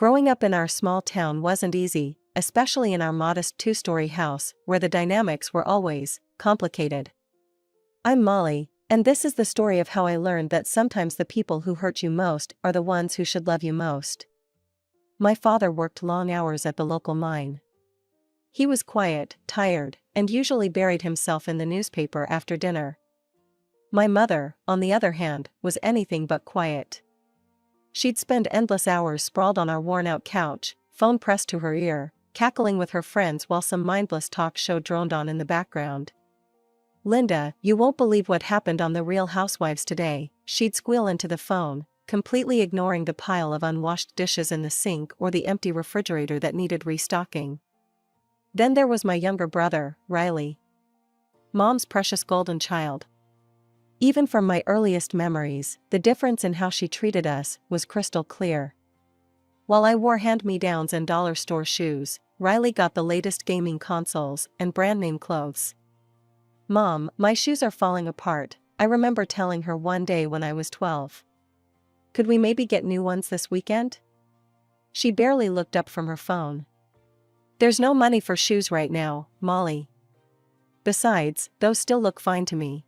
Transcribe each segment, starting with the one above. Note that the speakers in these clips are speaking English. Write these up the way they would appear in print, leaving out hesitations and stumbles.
Growing up in our small town wasn't easy, especially in our modest two-story house where the dynamics were always complicated. I'm Molly, and this is the story of how I learned that sometimes the people who hurt you most are the ones who should love you most. My father worked long hours at the local mine. He was quiet, tired, and usually buried himself in the newspaper after dinner. My mother, on the other hand, was anything but quiet. She'd spend endless hours sprawled on our worn-out couch, phone pressed to her ear, cackling with her friends while some mindless talk show droned on in the background. "Linda, you won't believe what happened on The Real Housewives today," she'd squeal into the phone, completely ignoring the pile of unwashed dishes in the sink or the empty refrigerator that needed restocking. Then there was my younger brother, Riley. Mom's precious golden child. Even from my earliest memories, the difference in how she treated us was crystal clear. While I wore hand-me-downs and dollar store shoes, Riley got the latest gaming consoles and brand-name clothes. "Mom, my shoes are falling apart," I remember telling her one day when I was 12. "Could we maybe get new ones this weekend?" She barely looked up from her phone. "There's no money for shoes right now, Molly. Besides, those still look fine to me."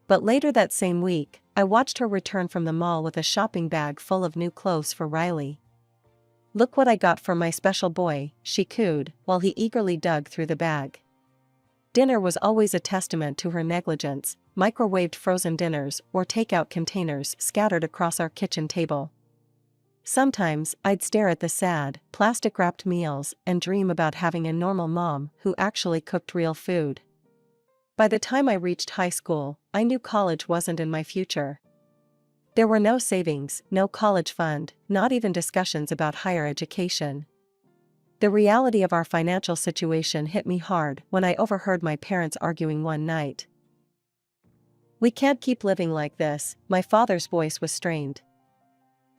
But later that same week, I watched her return from the mall with a shopping bag full of new clothes for Riley. "Look what I got for my special boy," she cooed, while he eagerly dug through the bag. Dinner was always a testament to her negligence, microwaved frozen dinners or takeout containers scattered across our kitchen table. Sometimes, I'd stare at the sad, plastic-wrapped meals and dream about having a normal mom who actually cooked real food. By the time I reached high school, I knew college wasn't in my future. There were no savings, no college fund, not even discussions about higher education. The reality of our financial situation hit me hard when I overheard my parents arguing one night. "We can't keep living like this," my father's voice was strained.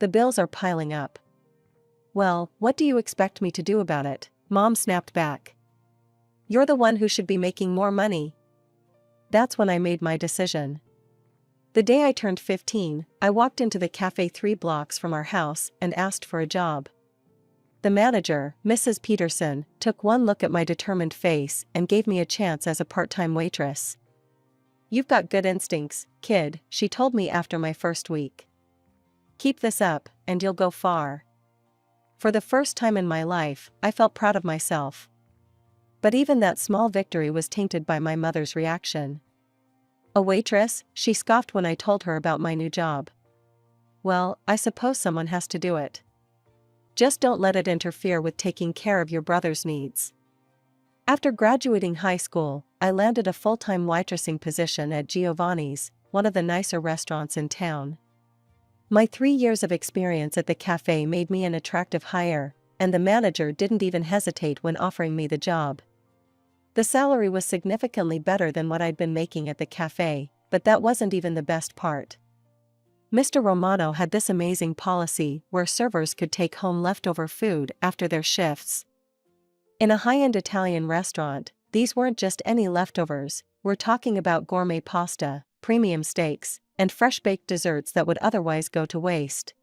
"The bills are piling up." "Well, what do you expect me to do about it?" Mom snapped back. "You're the one who should be making more money." That's when I made my decision. The day I turned 15, I walked into the cafe 3 blocks from our house and asked for a job. The manager, Mrs. Peterson, took one look at my determined face and gave me a chance as a part-time waitress. "You've got good instincts, kid," she told me after my first week. "Keep this up, and you'll go far." For the first time in my life, I felt proud of myself. But even that small victory was tainted by my mother's reaction. "A waitress?" she scoffed when I told her about my new job. "Well, I suppose someone has to do it. Just don't let it interfere with taking care of your brother's needs." After graduating high school, I landed a full-time waitressing position at Giovanni's, one of the nicer restaurants in town. My 3 years of experience at the cafe made me an attractive hire, and the manager didn't even hesitate when offering me the job. The salary was significantly better than what I'd been making at the cafe, but that wasn't even the best part. Mr. Romano had this amazing policy where servers could take home leftover food after their shifts. In a high-end Italian restaurant, these weren't just any leftovers, we're talking about gourmet pasta, premium steaks, and fresh-baked desserts that would otherwise go to waste.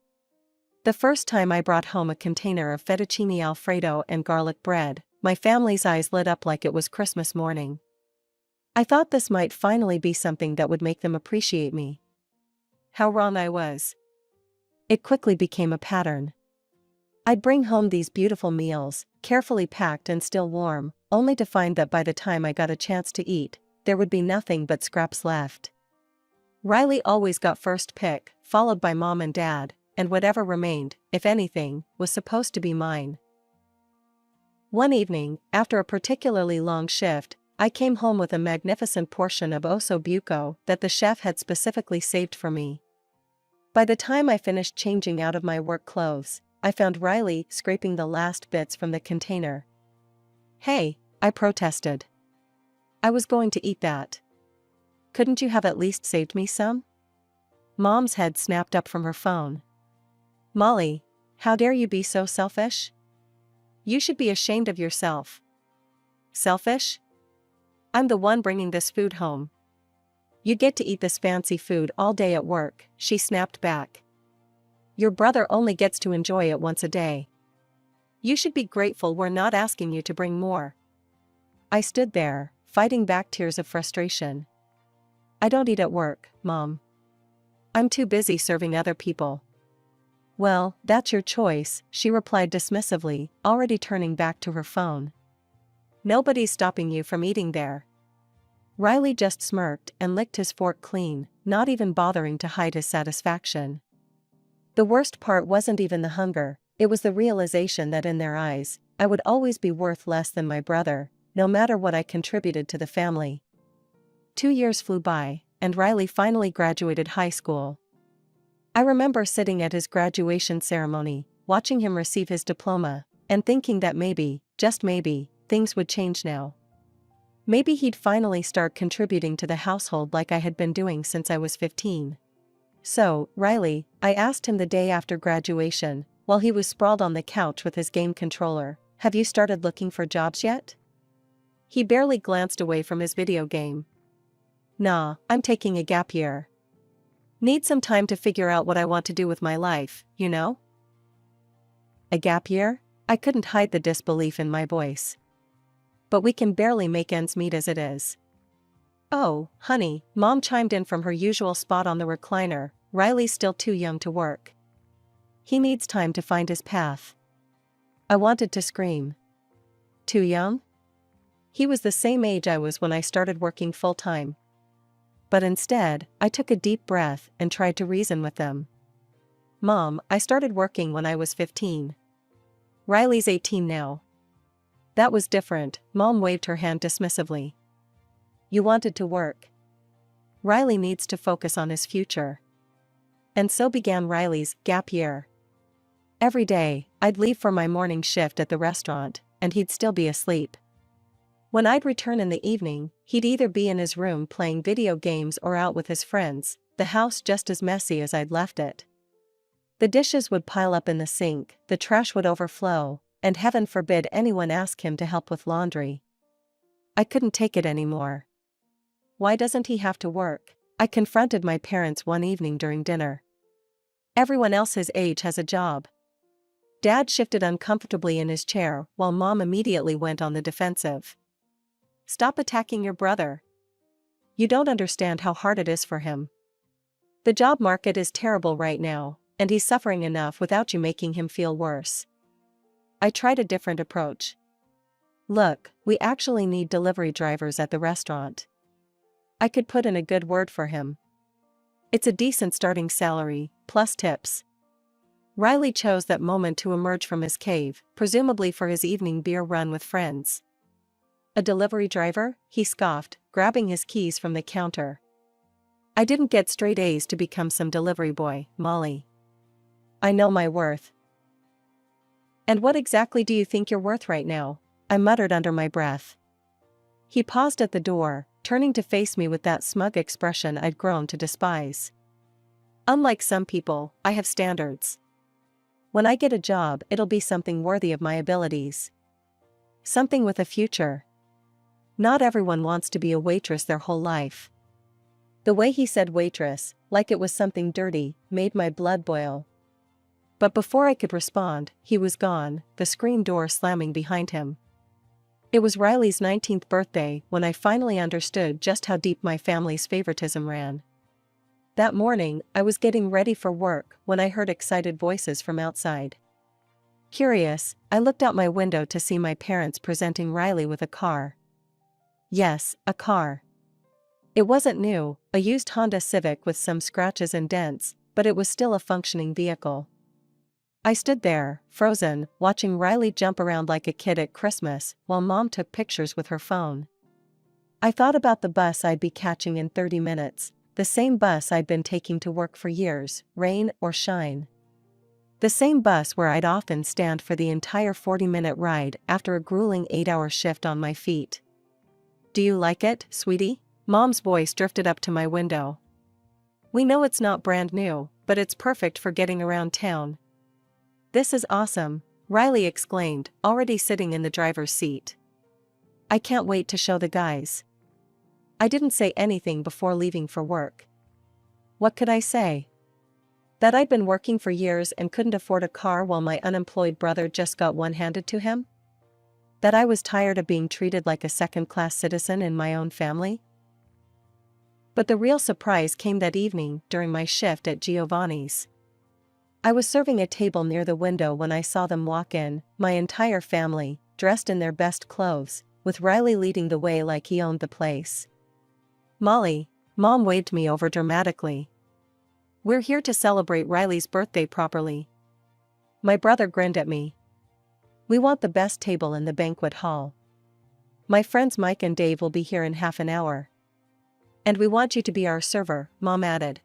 The first time I brought home a container of fettuccine alfredo and garlic bread, my family's eyes lit up like it was Christmas morning. I thought this might finally be something that would make them appreciate me. How wrong I was. It quickly became a pattern. I'd bring home these beautiful meals, carefully packed and still warm, only to find that by the time I got a chance to eat, there would be nothing but scraps left. Riley always got first pick, followed by Mom and Dad, and whatever remained, if anything, was supposed to be mine. One evening, after a particularly long shift, I came home with a magnificent portion of osso buco that the chef had specifically saved for me. By the time I finished changing out of my work clothes, I found Riley scraping the last bits from the container. "Hey," I protested. "I was going to eat that. Couldn't you have at least saved me some?" Mom's head snapped up from her phone. "Molly, how dare you be so selfish? You should be ashamed of yourself." "Selfish? I'm the one bringing this food home. You get to eat this fancy food all day at work," she snapped back. "Your brother only gets to enjoy it once a day." You should be grateful we're not asking you to bring more. I stood there, fighting back tears of frustration. I don't eat at work, Mom. I'm too busy serving other people. Well, that's your choice, she replied dismissively, already turning back to her phone. Nobody's stopping you from eating there. Riley just smirked and licked his fork clean, not even bothering to hide his satisfaction. The worst part wasn't even the hunger, it was the realization that in their eyes, I would always be worth less than my brother, no matter what I contributed to the family. 2 years flew by, and Riley finally graduated high school. I remember sitting at his graduation ceremony, watching him receive his diploma, and thinking that maybe, just maybe, things would change now. Maybe he'd finally start contributing to the household like I had been doing since I was 15. So, Riley, I asked him the day after graduation, while he was sprawled on the couch with his game controller, have you started looking for jobs yet? He barely glanced away from his video game. Nah, I'm taking a gap year. Need some time to figure out what I want to do with my life, you know? A gap year? I couldn't hide the disbelief in my voice. But we can barely make ends meet as it is. Oh, honey, Mom chimed in from her usual spot on the recliner, Riley's still too young to work. He needs time to find his path. I wanted to scream. Too young? He was the same age I was when I started working full-time. But instead, I took a deep breath and tried to reason with them. Mom, I started working when I was 15. Riley's 18 now. That was different, Mom waved her hand dismissively. You wanted to work. Riley needs to focus on his future. And so began Riley's gap year. Every day, I'd leave for my morning shift at the restaurant, and he'd still be asleep. When I'd return in the evening, he'd either be in his room playing video games or out with his friends, the house just as messy as I'd left it. The dishes would pile up in the sink, the trash would overflow, and heaven forbid anyone ask him to help with laundry. I couldn't take it anymore. Why doesn't he have to work? I confronted my parents one evening during dinner. Everyone else his age has a job. Dad shifted uncomfortably in his chair while Mom immediately went on the defensive. Stop attacking your brother. You don't understand how hard it is for him. The job market is terrible right now, and he's suffering enough without you making him feel worse. I tried a different approach. Look, we actually need delivery drivers at the restaurant. I could put in a good word for him. It's a decent starting salary, plus tips. Riley chose that moment to emerge from his cave, presumably for his evening beer run with friends. A delivery driver? He scoffed, grabbing his keys from the counter. I didn't get straight A's to become some delivery boy, Molly. I know my worth. And what exactly do you think you're worth right now? I muttered under my breath. He paused at the door, turning to face me with that smug expression I'd grown to despise. Unlike some people, I have standards. When I get a job, it'll be something worthy of my abilities. Something with a future. Not everyone wants to be a waitress their whole life. The way he said waitress, like it was something dirty, made my blood boil. But before I could respond, he was gone, the screen door slamming behind him. It was Riley's 19th birthday when I finally understood just how deep my family's favoritism ran. That morning, I was getting ready for work when I heard excited voices from outside. Curious, I looked out my window to see my parents presenting Riley with a car. Yes, a car. It wasn't new, a used Honda Civic with some scratches and dents, but it was still a functioning vehicle. I stood there, frozen, watching Riley jump around like a kid at Christmas while Mom took pictures with her phone. I thought about the bus I'd be catching in 30 minutes, the same bus I'd been taking to work for years, rain or shine. The same bus where I'd often stand for the entire 40-minute ride after a grueling 8-hour shift on my feet. Do you like it, sweetie? Mom's voice drifted up to my window. We know it's not brand new, but it's perfect for getting around town. This is awesome, Riley exclaimed, already sitting in the driver's seat. I can't wait to show the guys. I didn't say anything before leaving for work. What could I say? That I'd been working for years and couldn't afford a car while my unemployed brother just got one handed to him? That I was tired of being treated like a second-class citizen in my own family? But the real surprise came that evening during my shift at Giovanni's. I was serving a table near the window when I saw them walk in, my entire family, dressed in their best clothes, with Riley leading the way like he owned the place. "Molly," Mom waved me over dramatically. "We're here to celebrate Riley's birthday properly." My brother grinned at me. "We want the best table in the banquet hall. My friends Mike and Dave will be here in half an hour. And we want you to be our server," Mom added.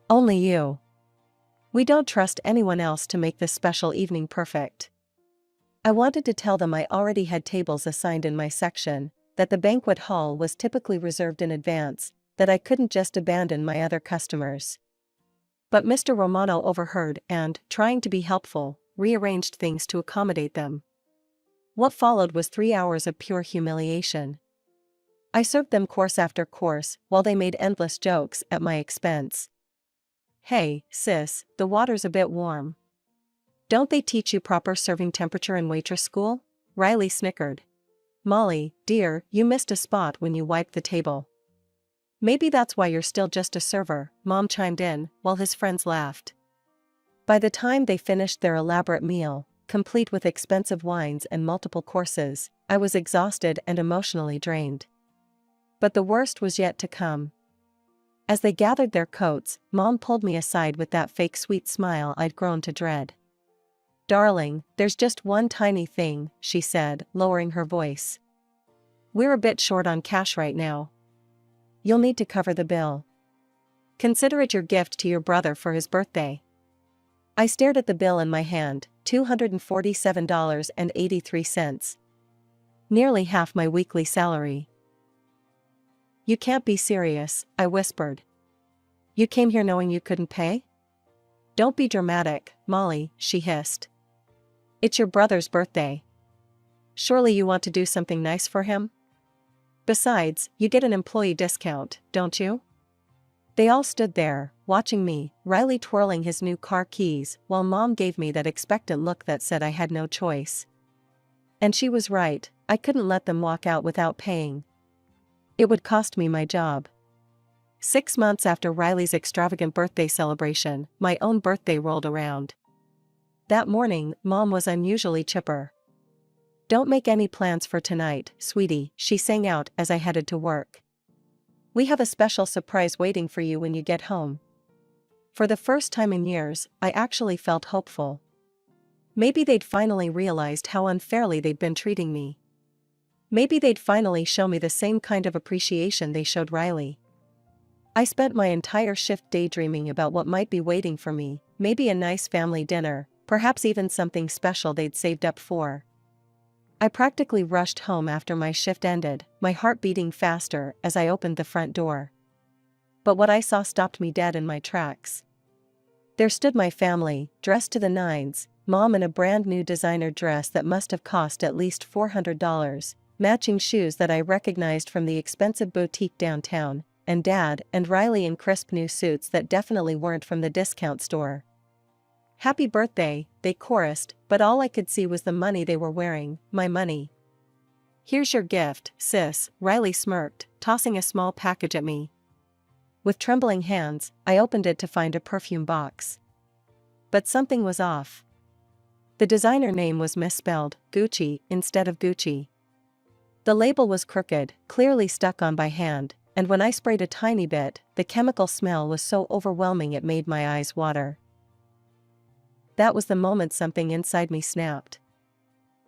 "Only you. We don't trust anyone else to make this special evening perfect." I wanted to tell them I already had tables assigned in my section, that the banquet hall was typically reserved in advance, that I couldn't just abandon my other customers. But Mr. Romano overheard and, trying to be helpful, rearranged things to accommodate them. What followed was 3 hours of pure humiliation. I served them course after course, while they made endless jokes at my expense. "Hey, sis, the water's a bit warm. Don't they teach you proper serving temperature in waitress school?" Riley snickered. "Molly, dear, you missed a spot when you wiped the table." "Maybe that's why you're still just a server," Mom chimed in, while his friends laughed. By the time they finished their elaborate meal, complete with expensive wines and multiple courses, I was exhausted and emotionally drained. But the worst was yet to come. As they gathered their coats, Mom pulled me aside with that fake sweet smile I'd grown to dread. "Darling, there's just one tiny thing," she said, lowering her voice. "We're a bit short on cash right now. You'll need to cover the bill. Consider it your gift to your brother for his birthday." I stared at the bill in my hand, $247.83. Nearly half my weekly salary. "You can't be serious," I whispered. "You came here knowing you couldn't pay?" "Don't be dramatic, Molly," she hissed. "It's your brother's birthday. Surely you want to do something nice for him? Besides, you get an employee discount, don't you?" They all stood there, watching me, Riley twirling his new car keys, while Mom gave me that expectant look that said I had no choice. And she was right, I couldn't let them walk out without paying. It would cost me my job. 6 months after Riley's extravagant birthday celebration, my own birthday rolled around. That morning, Mom was unusually chipper. "Don't make any plans for tonight, sweetie," she sang out as I headed to work. "We have a special surprise waiting for you when you get home." For the first time in years, I actually felt hopeful. Maybe they'd finally realized how unfairly they'd been treating me. Maybe they'd finally show me the same kind of appreciation they showed Riley. I spent my entire shift daydreaming about what might be waiting for me, maybe a nice family dinner, perhaps even something special they'd saved up for. I practically rushed home after my shift ended, my heart beating faster as I opened the front door. But what I saw stopped me dead in my tracks. There stood my family, dressed to the nines, Mom in a brand new designer dress that must have cost at least $400, matching shoes that I recognized from the expensive boutique downtown, and Dad and Riley in crisp new suits that definitely weren't from the discount store. "Happy birthday," they chorused, but all I could see was the money they were wearing, my money. "Here's your gift, sis," Riley smirked, tossing a small package at me. With trembling hands, I opened it to find a perfume box. But something was off. The designer name was misspelled, Gucci, instead of Gucci. The label was crooked, clearly stuck on by hand, and when I sprayed a tiny bit, the chemical smell was so overwhelming it made my eyes water. That was the moment something inside me snapped.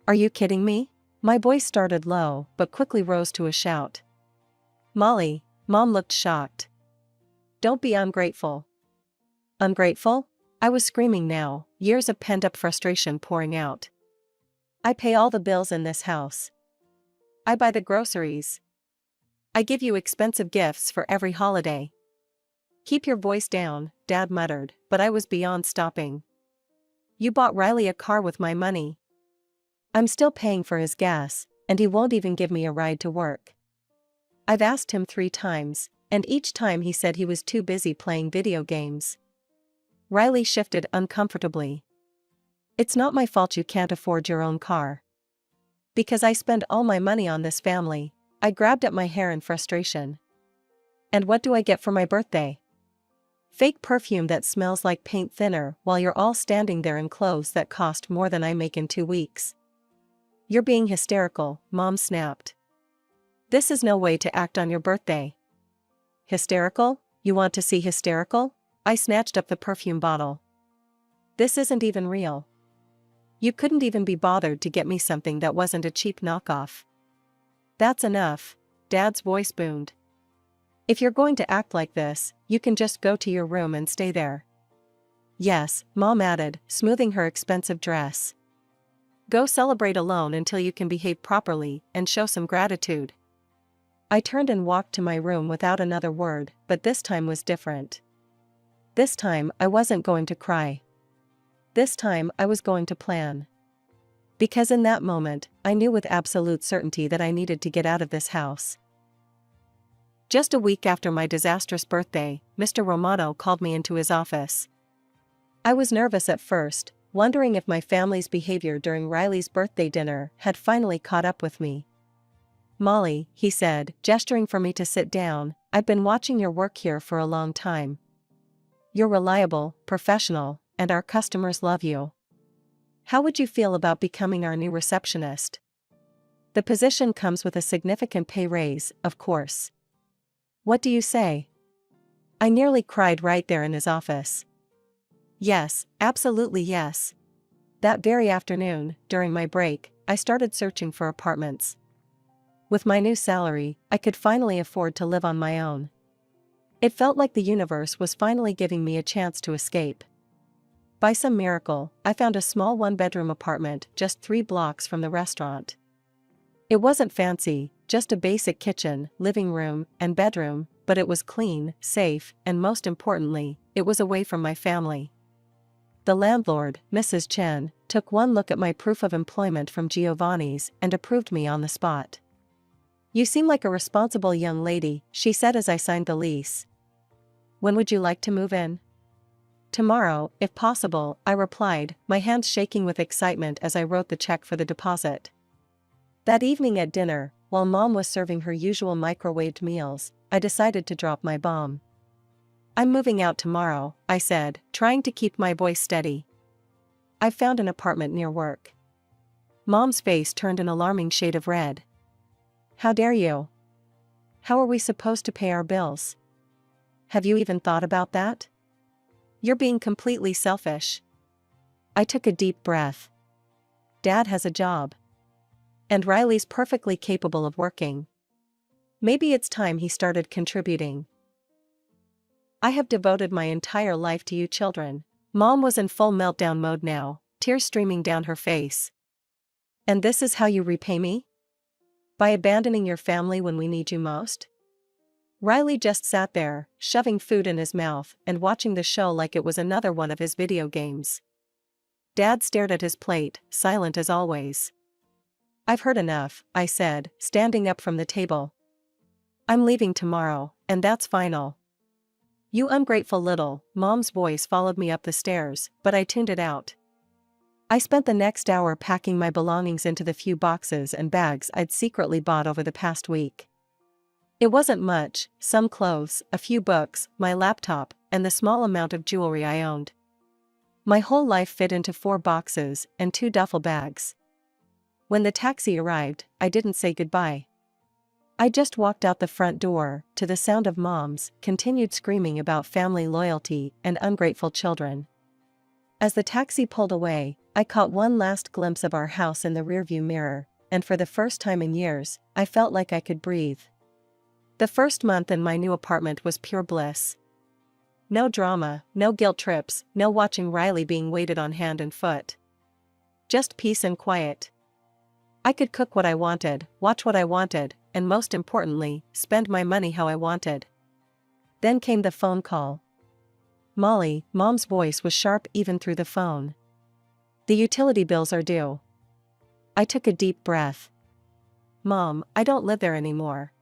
"Are you kidding me?" My voice started low, but quickly rose to a shout. "Molly," Mom looked shocked. "Don't be ungrateful." "Ungrateful?" I was screaming now, years of pent-up frustration pouring out. "I pay all the bills in this house. I buy the groceries. I give you expensive gifts for every holiday." "Keep your voice down," Dad muttered, but I was beyond stopping. "You bought Riley a car with my money. I'm still paying for his gas, and he won't even give me a ride to work. I've asked him 3 times, and each time he said he was too busy playing video games." Riley shifted uncomfortably. It's not my fault you can't afford your own car. Because I spend all my money on this family. I grabbed at my hair in frustration. And what do I get for my birthday? Fake perfume that smells like paint thinner while you're all standing there in clothes that cost more than I make in 2 weeks. You're being hysterical, Mom snapped. This is no way to act on your birthday. Hysterical? You want to see hysterical? I snatched up the perfume bottle. This isn't even real. You couldn't even be bothered to get me something that wasn't a cheap knockoff. That's enough, Dad's voice boomed. If you're going to act like this, you can just go to your room and stay there. Yes, Mom added, smoothing her expensive dress. Go celebrate alone until you can behave properly and show some gratitude. I turned and walked to my room without another word, but this time was different. This time I wasn't going to cry. This time I was going to plan. Because in that moment, I knew with absolute certainty that I needed to get out of this house. Just a week after my disastrous birthday, Mr. Romano called me into his office. I was nervous at first, wondering if my family's behavior during Riley's birthday dinner had finally caught up with me. Molly, he said, gesturing for me to sit down, I've been watching your work here for a long time. You're reliable, professional, and our customers love you. How would you feel about becoming our new receptionist? The position comes with a significant pay raise, of course. What do you say? I nearly cried right there in his office. Yes, absolutely yes. That very afternoon, during my break, I started searching for apartments. With my new salary, I could finally afford to live on my own. It felt like the universe was finally giving me a chance to escape. By some miracle, I found a small one-bedroom apartment just 3 blocks from the restaurant. It wasn't fancy, just a basic kitchen, living room, and bedroom, but it was clean, safe, and most importantly, it was away from my family. The landlord, Mrs. Chen, took one look at my proof of employment from Giovanni's and approved me on the spot. You seem like a responsible young lady, she said as I signed the lease. When would you like to move in? Tomorrow, if possible, I replied, my hands shaking with excitement as I wrote the check for the deposit. That evening at dinner, while Mom was serving her usual microwaved meals, I decided to drop my bomb. I'm moving out tomorrow, I said, trying to keep my voice steady. I've found an apartment near work. Mom's face turned an alarming shade of red. How dare you? How are we supposed to pay our bills? Have you even thought about that? You're being completely selfish. I took a deep breath. Dad has a job. And Riley's perfectly capable of working. Maybe it's time he started contributing. I have devoted my entire life to you children. Mom was in full meltdown mode now, tears streaming down her face. And this is how you repay me? By abandoning your family when we need you most? Riley just sat there, shoving food in his mouth and watching the show like it was another one of his video games. Dad stared at his plate, silent as always. I've heard enough, I said, standing up from the table. I'm leaving tomorrow, and that's final. You ungrateful little, Mom's voice followed me up the stairs, but I tuned it out. I spent the next hour packing my belongings into the few boxes and bags I'd secretly bought over the past week. It wasn't much, some clothes, a few books, my laptop, and the small amount of jewelry I owned. My whole life fit into 4 boxes and 2 duffel bags. When the taxi arrived, I didn't say goodbye. I just walked out the front door, to the sound of Mom's continued screaming about family loyalty and ungrateful children. As the taxi pulled away, I caught one last glimpse of our house in the rearview mirror, and for the first time in years, I felt like I could breathe. The first month in my new apartment was pure bliss. No drama, no guilt trips, no watching Riley being waited on hand and foot. Just peace and quiet. I could cook what I wanted, watch what I wanted, and most importantly, spend my money how I wanted. Then came the phone call. Molly, Mom's voice was sharp even through the phone. The utility bills are due. I took a deep breath. Mom, I don't live there anymore.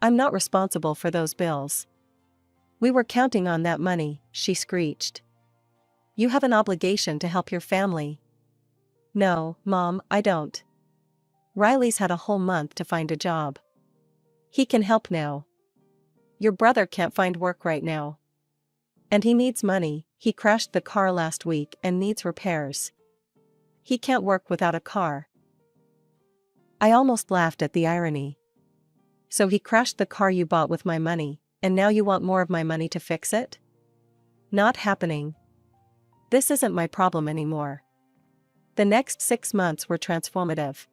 I'm not responsible for those bills. We were counting on that money, she screeched. You have an obligation to help your family. No, Mom, I don't. Riley's had a whole month to find a job. He can help now. Your brother can't find work right now. And he needs money, he crashed the car last week and needs repairs. He can't work without a car. I almost laughed at the irony. So he crashed the car you bought with my money, and now you want more of my money to fix it? Not happening. This isn't my problem anymore. The next 6 months were transformative.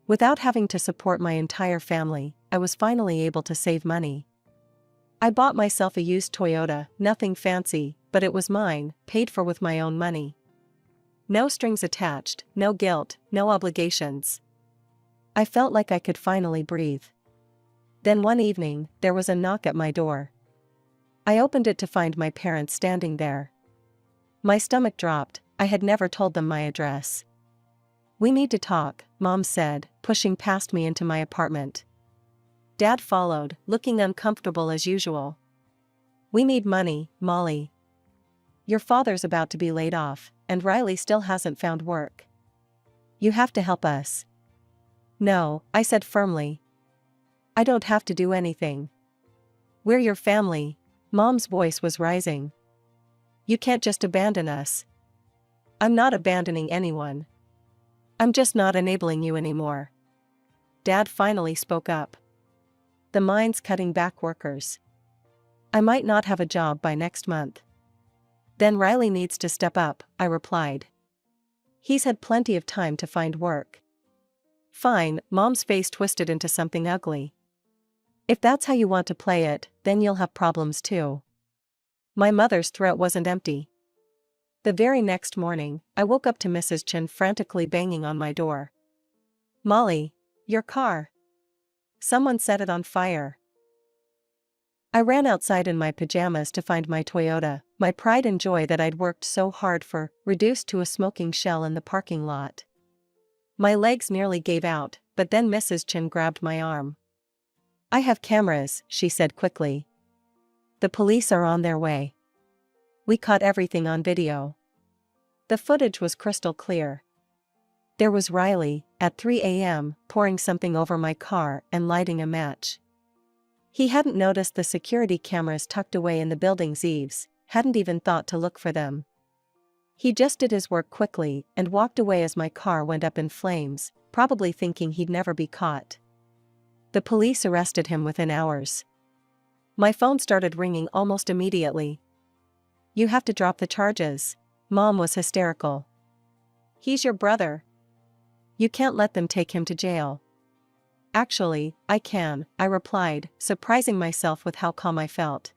Without having to support my entire family, I was finally able to save money. I bought myself a used Toyota, nothing fancy, but it was mine, paid for with my own money. No strings attached, no guilt, no obligations. I felt like I could finally breathe. Then one evening, there was a knock at my door. I opened it to find my parents standing there. My stomach dropped, I had never told them my address. "We need to talk," Mom said, pushing past me into my apartment. Dad followed, looking uncomfortable as usual. "We need money, Molly. Your father's about to be laid off, and Riley still hasn't found work. You have to help us." "No," I said firmly. "I don't have to do anything. We're your family." Mom's voice was rising. "You can't just abandon us." "I'm not abandoning anyone. I'm just not enabling you anymore." Dad finally spoke up. "The mine's cutting back workers. I might not have a job by next month." "Then Riley needs to step up," I replied. "He's had plenty of time to find work." "Fine," Mom's face twisted into something ugly. "If that's how you want to play it, then you'll have problems too." My mother's threat wasn't empty. The very next morning, I woke up to Mrs. Chen frantically banging on my door. "Molly, your car. Someone set it on fire." I ran outside in my pajamas to find my Toyota, my pride and joy that I'd worked so hard for, reduced to a smoking shell in the parking lot. My legs nearly gave out, but then Mrs. Chen grabbed my arm. "I have cameras," she said quickly. "The police are on their way. We caught everything on video." The footage was crystal clear. There was Riley, at 3 a.m., pouring something over my car and lighting a match. He hadn't noticed the security cameras tucked away in the building's eaves, hadn't even thought to look for them. He just did his work quickly and walked away as my car went up in flames, probably thinking he'd never be caught. The police arrested him within hours. My phone started ringing almost immediately. "You have to drop the charges." Mom was hysterical. "He's your brother. You can't let them take him to jail." "Actually, I can," I replied, surprising myself with how calm I felt.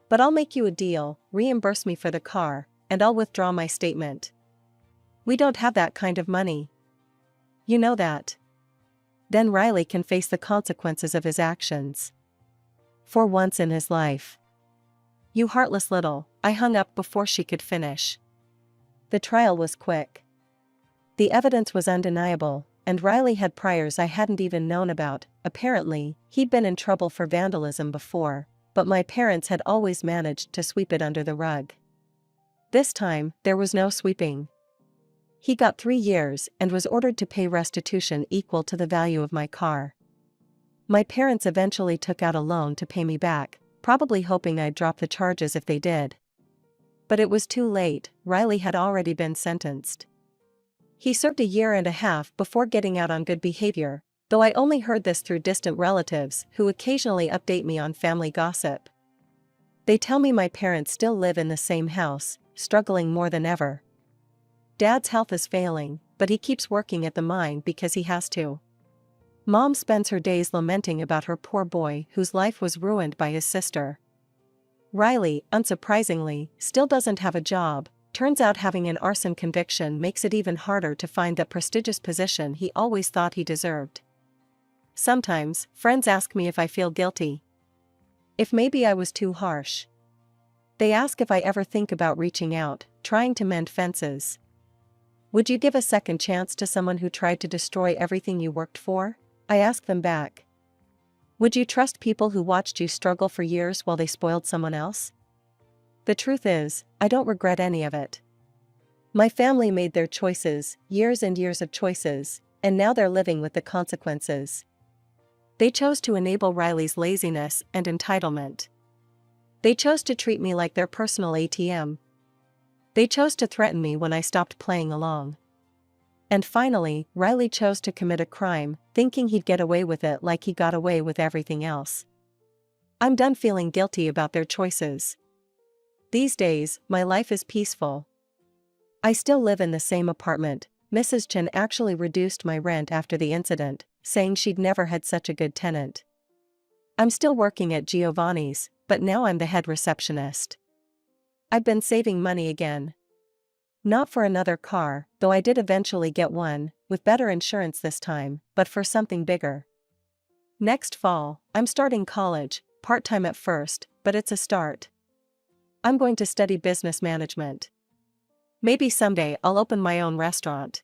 "But I'll make you a deal, reimburse me for the car, and I'll withdraw my statement." "We don't have that kind of money." "You know that." "Then Riley can face the consequences of his actions. For once in his life." "You heartless little," I hung up before she could finish. The trial was quick. The evidence was undeniable, and Riley had priors I hadn't even known about. Apparently, he'd been in trouble for vandalism before, but my parents had always managed to sweep it under the rug. This time, there was no sweeping. He got 3 years and was ordered to pay restitution equal to the value of my car. My parents eventually took out a loan to pay me back, probably hoping I'd drop the charges if they did. But it was too late, Riley had already been sentenced. He served a year and a half before getting out on good behavior, though I only heard this through distant relatives who occasionally update me on family gossip. They tell me my parents still live in the same house, struggling more than ever. Dad's health is failing, but he keeps working at the mine because he has to. Mom spends her days lamenting about her poor boy whose life was ruined by his sister. Riley, unsurprisingly, still doesn't have a job. Turns out having an arson conviction makes it even harder to find that prestigious position he always thought he deserved. Sometimes, friends ask me if I feel guilty. If maybe I was too harsh. They ask if I ever think about reaching out, trying to mend fences. Would you give a second chance to someone who tried to destroy everything you worked for? I ask them back. Would you trust people who watched you struggle for years while they spoiled someone else? The truth is, I don't regret any of it. My family made their choices, years and years of choices, and now they're living with the consequences. They chose to enable Riley's laziness and entitlement. They chose to treat me like their personal ATM. They chose to threaten me when I stopped playing along. And finally, Riley chose to commit a crime, thinking he'd get away with it like he got away with everything else. I'm done feeling guilty about their choices. These days, my life is peaceful. I still live in the same apartment. Mrs. Chen actually reduced my rent after the incident, saying she'd never had such a good tenant. I'm still working at Giovanni's, but now I'm the head receptionist. I've been saving money again. Not for another car, though I did eventually get one, with better insurance this time, but for something bigger. Next fall, I'm starting college, part-time at first, but it's a start. I'm going to study business management. Maybe someday I'll open my own restaurant.